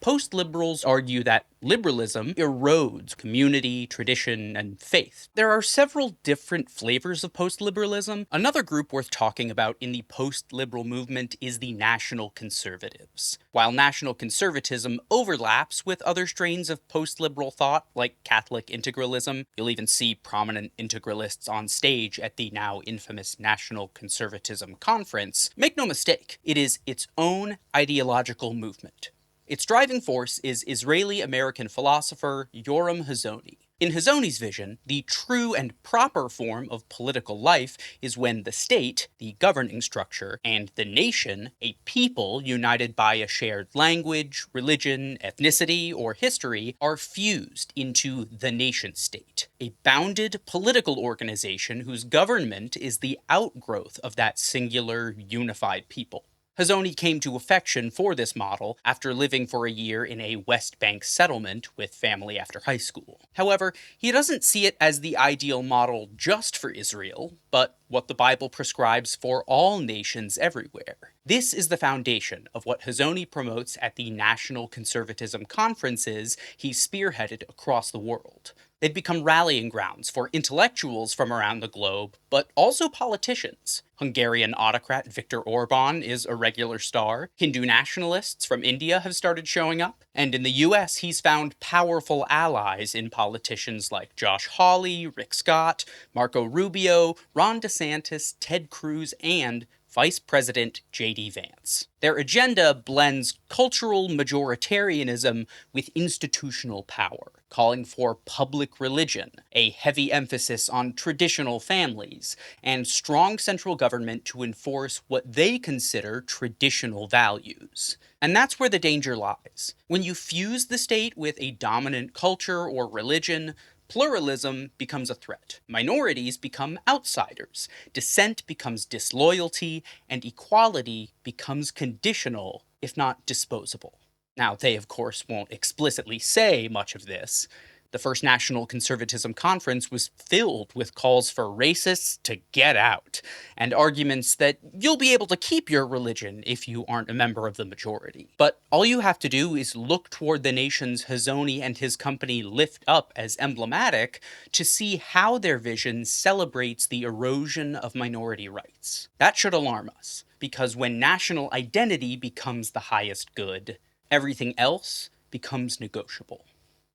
Post-liberals argue that liberalism erodes community, tradition, and faith. There are several different flavors of post-liberalism. Another group worth talking about in the post-liberal movement is the National Conservatives. While National Conservatism overlaps with other strains of post-liberal thought, like Catholic integralism, you'll even see prominent integralists on stage at the now infamous National Conservatism Conference, make no mistake, it is its own ideological movement. Its driving force is Israeli-American philosopher Yoram Hazony. In Hazony's vision, the true and proper form of political life is when the state, the governing structure, and the nation, a people united by a shared language, religion, ethnicity, or history, are fused into the nation-state, a bounded political organization whose government is the outgrowth of that singular, unified people. Hazony came to affection for this model after living for a year in a West Bank settlement with family after high school. However, he doesn't see it as the ideal model just for Israel, but what the Bible prescribes for all nations everywhere. This is the foundation of what Hazony promotes at the National Conservatism conferences he spearheaded across the world. They've become rallying grounds for intellectuals from around the globe, but also politicians. Hungarian autocrat Viktor Orban is a regular star. Hindu nationalists from India have started showing up. And in the US, he's found powerful allies in politicians like Josh Hawley, Rick Scott, Marco Rubio, Ron DeSantis, Ted Cruz, and Vice President J.D. Vance. Their agenda blends cultural majoritarianism with institutional power, calling for public religion, a heavy emphasis on traditional families, and strong central government to enforce what they consider traditional values. And that's where the danger lies. When you fuse the state with a dominant culture or religion, pluralism becomes a threat. Minorities become outsiders. Dissent becomes disloyalty, and equality becomes conditional, if not disposable. Now, they of course won't explicitly say much of this. The first National Conservatism Conference was filled with calls for racists to get out, and arguments that you'll be able to keep your religion if you aren't a member of the majority. But all you have to do is look toward the nations Hazony and his company lift up as emblematic to see how their vision celebrates the erosion of minority rights. That should alarm us, because when national identity becomes the highest good, everything else becomes negotiable.